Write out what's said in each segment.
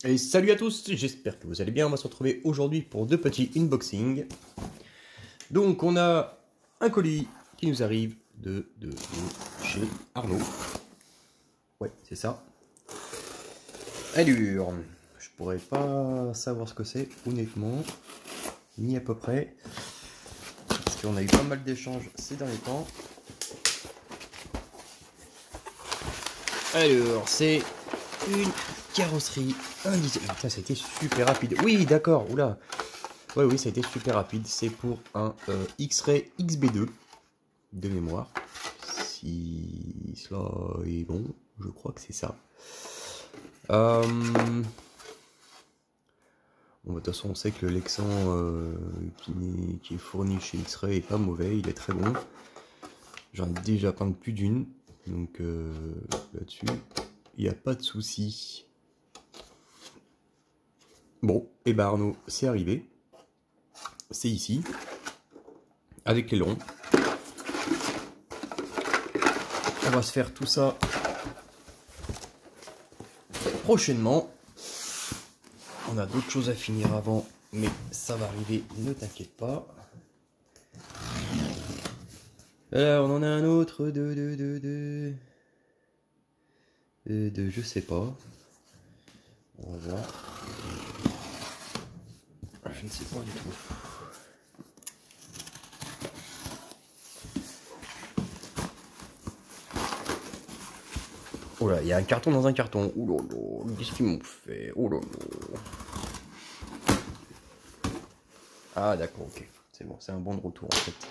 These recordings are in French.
Et salut à tous, j'espère que vous allez bien. On va se retrouver aujourd'hui pour deux petits unboxings. Donc on a un colis qui nous arrive de chez Arnaud. Ouais, c'est ça. Allure. Je pourrais pas savoir ce que c'est, honnêtement. Ni à peu près. Parce qu'on a eu pas mal d'échanges ces derniers temps. Alors, c'est une carrosserie individuelle. Putain, ça a été super rapide. Oui, d'accord, oula. Ouais, oui, ça a été super rapide. C'est pour un X-Ray XB2 de mémoire. Si cela est bon, je crois que c'est ça. Bon, de toute façon, on sait que le Lexan qui est fourni chez X-Ray est pas mauvais, il est très bon. J'en ai déjà peint plus d'une, donc là-dessus, il n'y a pas de souci. Bon, et bah Arnaud, c'est arrivé. C'est ici, avec l'aileron. On va se faire tout ça prochainement. On a d'autres choses à finir avant, mais ça va arriver, ne t'inquiète pas. Alors, on en a un autre de je sais pas. On va voir. Je ne sais pas du tout. Oh là, il y a un carton dans un carton. Oh là là, qu'est-ce qu'ils m'ont fait? Oh là là. Ah d'accord, ok. C'est bon, c'est un bon de retour en fait.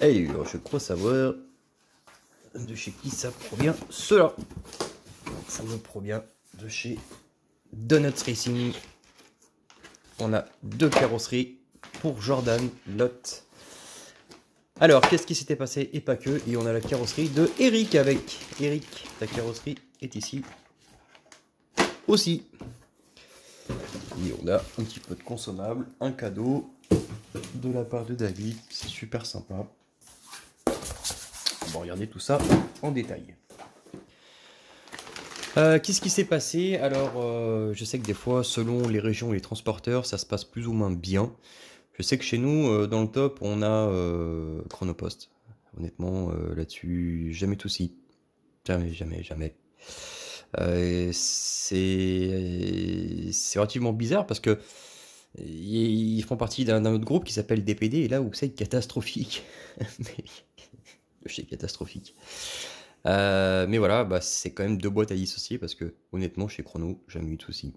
Et je crois savoir de chez qui ça provient, cela. Ça me provient de chez Donuts Racing. On a deux carrosseries pour Jordan Lot. Alors, qu'est-ce qui s'était passé? Et pas que. Et on a la carrosserie de Eric avec. Eric, ta carrosserie est ici aussi. Et on a un petit peu de consommable, un cadeau de la part de David. C'est super sympa. On va regarder tout ça en détail. Qu'est-ce qui s'est passé? Alors, je sais que des fois, selon les régions et les transporteurs, ça se passe plus ou moins bien. Je sais que chez nous, dans le top, on a Chronopost. Honnêtement, là-dessus, jamais de soucis. Jamais, jamais, jamais. C'est relativement bizarre parce que ils font partie d'un autre groupe qui s'appelle DPD et là où c'est catastrophique. C'est catastrophique. Mais voilà, bah, c'est quand même deux boîtes à dissocier parce que honnêtement chez Chrono, jamais eu de soucis.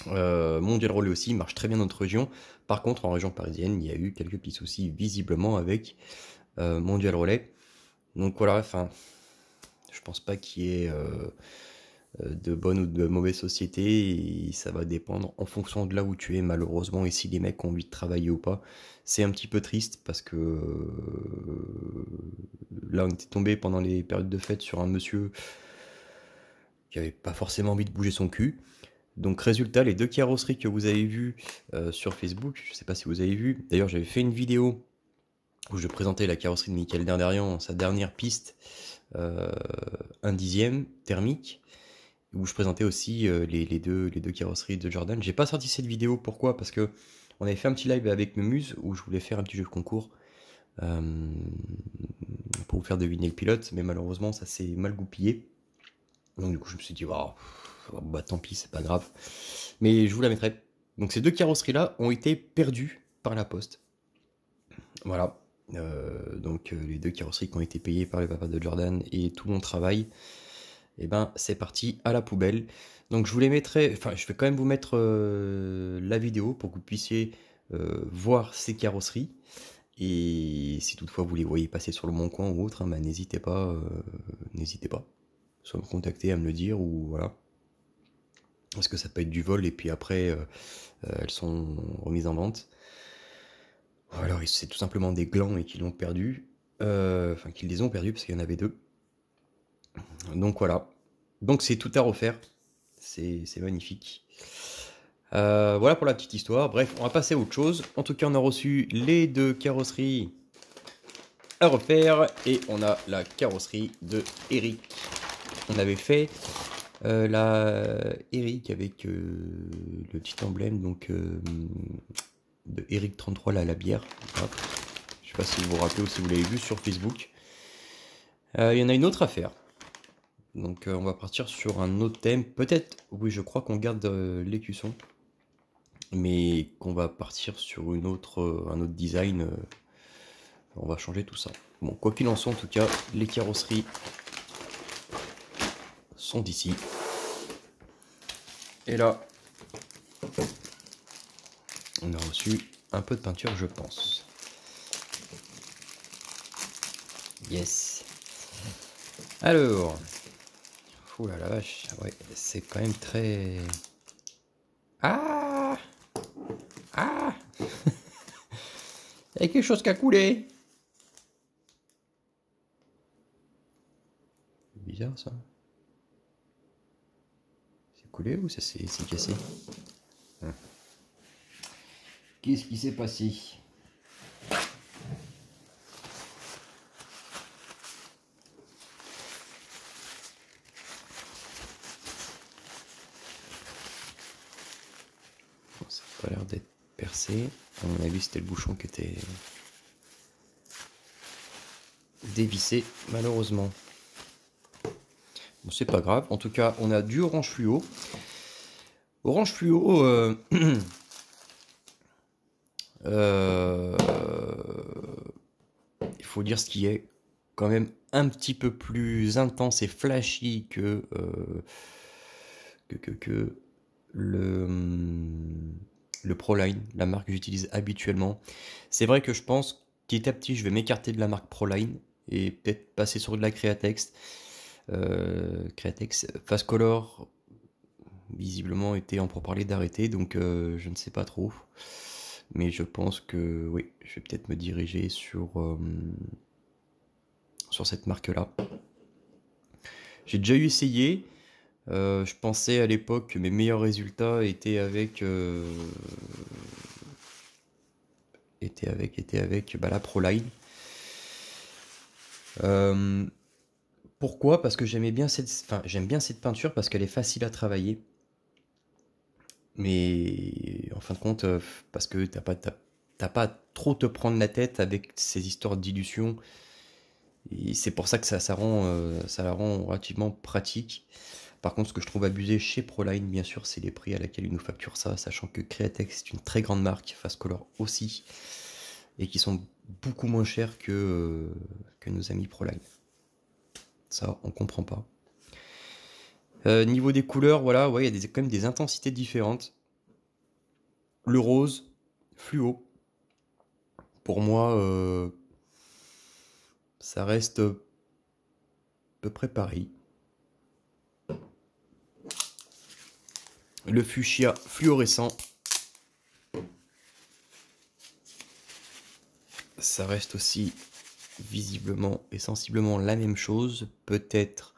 Mondial Relais aussi marche très bien dans notre région. Par contre, en région parisienne, il y a eu quelques petits soucis visiblement avec Mondial Relais. Donc voilà, enfin, je pense pas qu'il y ait de bonne ou de mauvaise société. Et ça va dépendre en fonction de là où tu es, malheureusement, et si les mecs ont envie de travailler ou pas. C'est un petit peu triste parce que là, on était tombé pendant les périodes de fête sur un monsieur qui avait pas forcément envie de bouger son cul. Donc résultat, les deux carrosseries que vous avez vues sur Facebook, je ne sais pas si vous avez vu, d'ailleurs j'avais fait une vidéo où je présentais la carrosserie de Michael Derderian, sa dernière piste, 1/10 thermique, où je présentais aussi les deux carrosseries de Jordan. J'ai pas sorti cette vidéo, pourquoi? Parce que on avait fait un petit live avec Memuse où je voulais faire un petit jeu de concours pour vous faire deviner le pilote, mais malheureusement ça s'est mal goupillé. Donc du coup je me suis dit, oh, bah tant pis, c'est pas grave. Mais je vous la mettrai. Donc ces deux carrosseries-là ont été perdues par la poste. Voilà. Donc les deux carrosseries qui ont été payées par le papa de Jordan et tout mon travail, et ben c'est parti à la poubelle. Donc je vous les mettrai, enfin je vais quand même vous mettre la vidéo pour que vous puissiez voir ces carrosseries. Et si toutefois vous les voyez passer sur le Bon Coin ou autre, hein, bah, n'hésitez pas, soit me contacter à me le dire ou voilà. Parce que ça peut être du vol et puis après elles sont remises en vente. Ou alors c'est tout simplement des glands et qu'ils l'ont perdu. Enfin qu'ils les ont perdus parce qu'il y en avait deux. Donc voilà. Donc c'est tout à refaire. C'est magnifique. Voilà pour la petite histoire. Bref, on va passer à autre chose. En tout cas, on a reçu les deux carrosseries à refaire. Et on a la carrosserie de Eric. On avait fait La Eric avec le petit emblème donc de Eric 33 là, la bière. Hop. Je sais pas si vous vous rappelez ou si vous l'avez vu sur Facebook. Il y en a une autre à faire. Donc on va partir sur un autre thème. Peut-être, oui, je crois qu'on garde l'écusson. Mais qu'on va partir sur un autre design. On va changer tout ça. Bon, quoi qu'il en soit, en tout cas, les carrosseries sont d'ici. Et là, on a reçu un peu de peinture, je pense. Yes. Alors, oh là la vache, ouais, c'est quand même très... Ah, ah, il y a quelque chose qui a coulé. C'est bizarre ça. C'est coulé ou ça s'est cassé? Qu'est-ce qui s'est passé? Ça n'a pas l'air d'être percé. À mon avis, c'était le bouchon qui était dévissé, malheureusement. Bon, c'est pas grave. En tout cas, on a du orange fluo. Orange fluo, il faut dire ce qui est quand même un petit peu plus intense et flashy que le Proline, la marque que j'utilise habituellement. C'est vrai que je pense petit à petit je vais m'écarter de la marque Proline et peut-être passer sur de la Createx. Createx Fast Color visiblement était en pourparlers d'arrêter, donc je ne sais pas trop. Mais je pense que oui, je vais peut-être me diriger sur cette marque-là. J'ai déjà eu essayé. Je pensais à l'époque que mes meilleurs résultats étaient avec la Proline. Pourquoi? Parce que j'aime bien cette peinture parce qu'elle est facile à travailler. Mais en fin de compte, parce que t'as pas à trop te prendre la tête avec ces histoires de dilution. Et c'est pour ça que ça la rend relativement pratique. Par contre, ce que je trouve abusé chez Proline, bien sûr, c'est les prix à laquelle ils nous facturent ça, sachant que Createx est une très grande marque, Fast Color aussi, et qui sont beaucoup moins chers que nos amis Proline. Ça, on comprend pas. Niveau des couleurs, voilà, ouais, il y a quand même des intensités différentes. Le rose, fluo. Pour moi, ça reste à peu près pareil. Le fuchsia fluorescent, ça reste aussi visiblement et sensiblement la même chose. Peut-être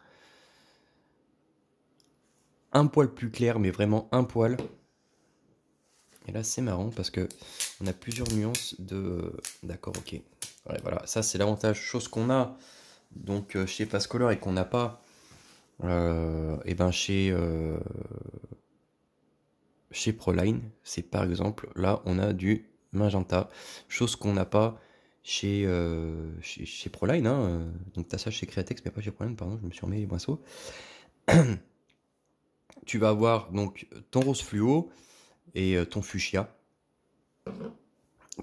un poil plus clair, mais vraiment un poil. Et là, c'est marrant parce que on a plusieurs nuances de... D'accord, ok. Ouais, voilà, ça c'est l'avantage. Chose qu'on a donc chez Fast Color et qu'on n'a pas et ben chez Proline. C'est par exemple, là, on a du magenta. Chose qu'on n'a pas chez Proline. Hein. Donc, tu as ça chez Createx, mais pas chez Proline, pardon, je me suis remis les pinceaux. Tu vas avoir donc ton rose fluo et ton fuchsia.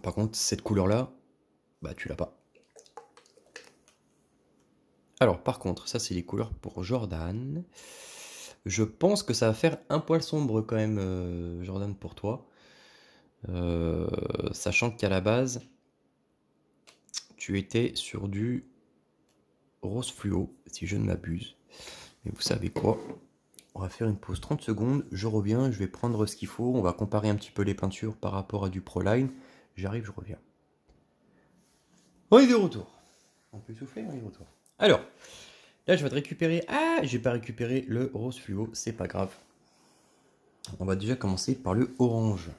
Par contre, cette couleur-là, bah tu l'as pas. Alors, par contre, ça, c'est les couleurs pour Jordan. Je pense que ça va faire un poil sombre quand même, Jordan, pour toi. Sachant qu'à la base, tu étais sur du rose fluo, si je ne m'abuse. Mais vous savez quoi? On va faire une pause 30 secondes. Je reviens, je vais prendre ce qu'il faut. On va comparer un petit peu les peintures par rapport à du Proline. J'arrive, je reviens. On est de retour. On peut souffler, on est de retour. Alors, là, je vais te récupérer. Ah, j'ai pas récupéré le rose fluo, c'est pas grave. On va déjà commencer par le orange.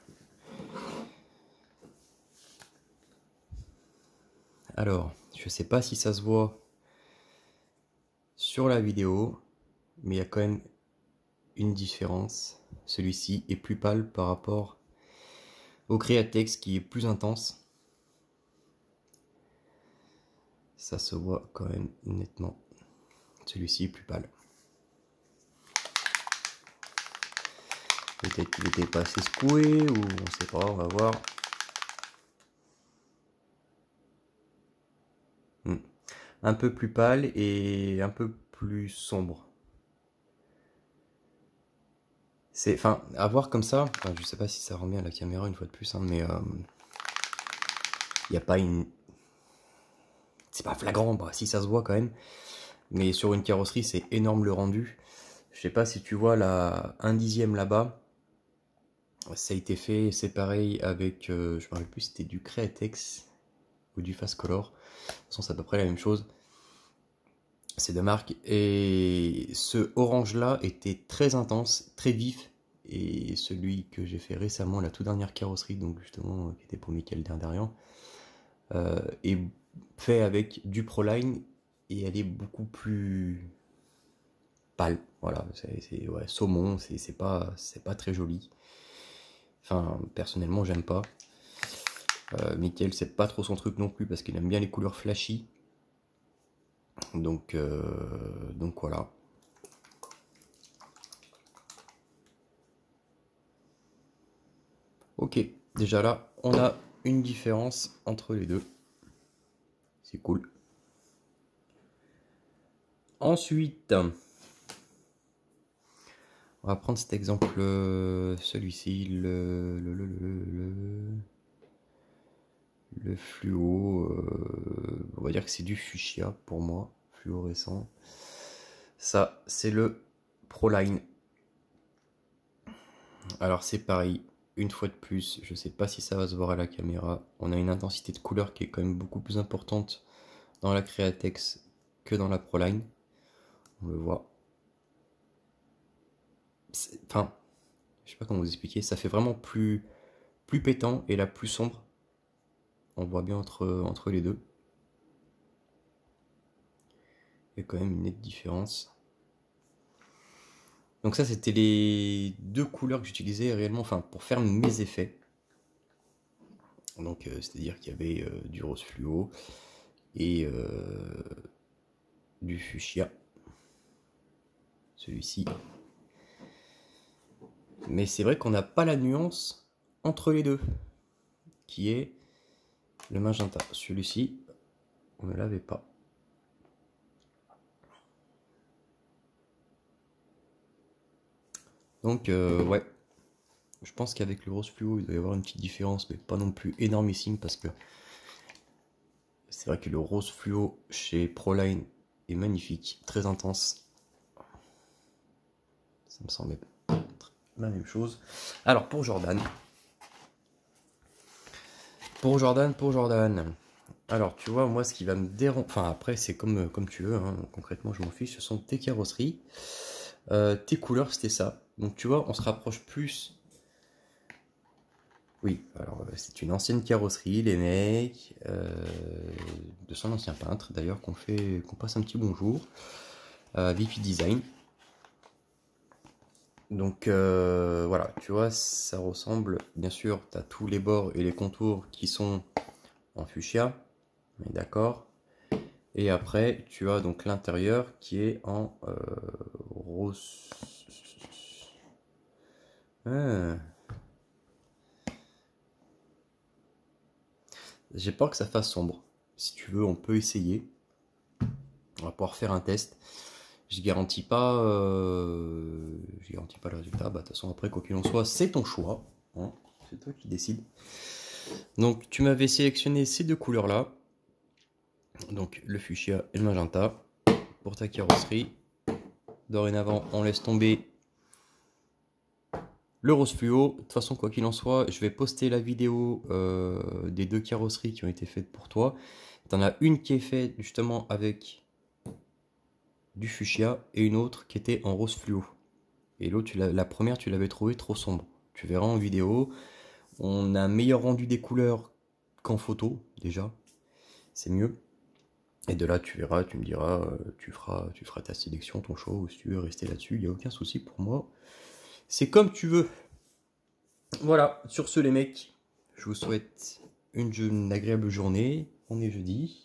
Alors, je sais pas si ça se voit sur la vidéo, mais il y a quand même une différence. Celui-ci est plus pâle par rapport au Créatex qui est plus intense. Ça se voit quand même nettement. Celui-ci est plus pâle. Peut-être qu'il n'était pas assez secoué ou on sait pas, on va voir. Un peu plus pâle et un peu plus sombre. C'est, enfin, à voir comme ça, enfin, je sais pas si ça rend bien à la caméra une fois de plus, hein, mais il n'y a pas une... C'est pas flagrant, bah, si ça se voit quand même. Mais sur une carrosserie, c'est énorme le rendu. Je sais pas si tu vois la 1/10 là-bas. Ça a été fait, c'est pareil avec, je me rappelle plus si c'était du Createx ou du Fast Color. De toute façon, c'est à peu près la même chose. C'est de marque. Et ce orange là était très intense, très vif. Et celui que j'ai fait récemment, la toute dernière carrosserie, donc justement, qui était pour Michael Derderian, est fait avec du Proline et elle est beaucoup plus pâle. Voilà, c'est ouais, saumon, c'est pas très joli. Enfin, personnellement, j'aime pas. Michael, c'est pas trop son truc non plus parce qu'il aime bien les couleurs flashy. Donc voilà. Ok, déjà là, on a une différence entre les deux. C'est cool. Ensuite, on va prendre cet exemple, celui-ci, le fluo. On va dire que c'est du fuchsia pour moi, fluorescent. Ça, c'est le Proline. Alors c'est pareil, une fois de plus, je sais pas si ça va se voir à la caméra, on a une intensité de couleur qui est quand même beaucoup plus importante dans la Createx que dans la Proline. On le voit. Enfin, je sais pas comment vous expliquer, ça fait vraiment plus pétant et la plus sombre. On voit bien entre les deux. Il y a quand même une nette différence. Donc ça, c'était les deux couleurs que j'utilisais réellement, enfin, pour faire mes effets. Donc, c'est-à-dire qu'il y avait du rose fluo et du fuchsia. Celui-ci. Mais c'est vrai qu'on n'a pas la nuance entre les deux, qui est le magenta. Celui-ci, on ne l'avait pas. Donc, ouais. Je pense qu'avec le rose fluo, il doit y avoir une petite différence, mais pas non plus énormissime, parce que c'est vrai que le rose fluo chez Proline est magnifique, très intense. Ça me semble être la même chose. Alors, pour Jordan. Alors, tu vois, moi, ce qui va me déranger... Enfin, après, c'est comme tu veux, hein. Concrètement, je m'en fiche. Ce sont tes carrosseries. Tes couleurs, c'était ça. Donc, tu vois, on se rapproche plus... Oui, alors, c'est une ancienne carrosserie, les mecs, de son ancien peintre, d'ailleurs, qu'on passe un petit bonjour. VP Design. Donc, voilà, tu vois, ça ressemble... Bien sûr, tu as tous les bords et les contours qui sont en fuchsia. On est d'accord. Et après, tu as donc l'intérieur qui est en rose. Ah. J'ai peur que ça fasse sombre. Si tu veux, on peut essayer. On va pouvoir faire un test. Je garantis pas le résultat. Bah, de toute façon, après, quoi qu'il en soit, c'est ton choix. Hein. C'est toi qui décides. Donc, tu m'avais sélectionné ces deux couleurs-là. Donc, le fuchsia et le magenta pour ta carrosserie. Dorénavant, on laisse tomber le rose fluo. De toute façon, quoi qu'il en soit, je vais poster la vidéo des deux carrosseries qui ont été faites pour toi. Tu en as une qui est faite justement avec du fuchsia et une autre qui était en rose fluo. Et l'autre, la première, tu l'avais trouvée trop sombre. Tu verras en vidéo. On a un meilleur rendu des couleurs qu'en photo, déjà. C'est mieux. Et de là, tu verras, tu me diras, tu feras ta sélection, ton choix, ou si tu veux rester là-dessus, il n'y a aucun souci pour moi. C'est comme tu veux. Voilà, sur ce les mecs, je vous souhaite une agréable journée. On est jeudi.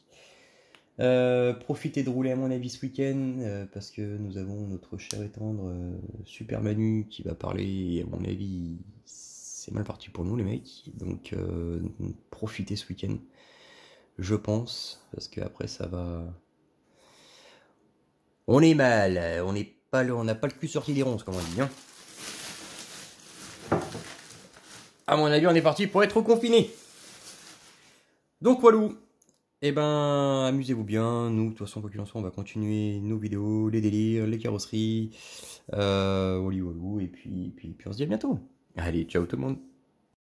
Profitez de rouler à mon avis ce week-end parce que nous avons notre cher et tendre Super Manu qui va parler et à mon avis c'est mal parti pour nous les mecs. Donc profitez ce week-end, je pense, parce qu'après ça va... On est mal, on n'a pas le cul sorti des ronces comme on dit. Hein. À mon avis on est parti pour être confiné. Donc walou. Eh ben, amusez-vous bien. Nous, de toute façon, quoi qu'il en soit, on va continuer nos vidéos, les délires, les carrosseries, wally walou, et puis on se dit à bientôt. Allez, ciao tout le monde.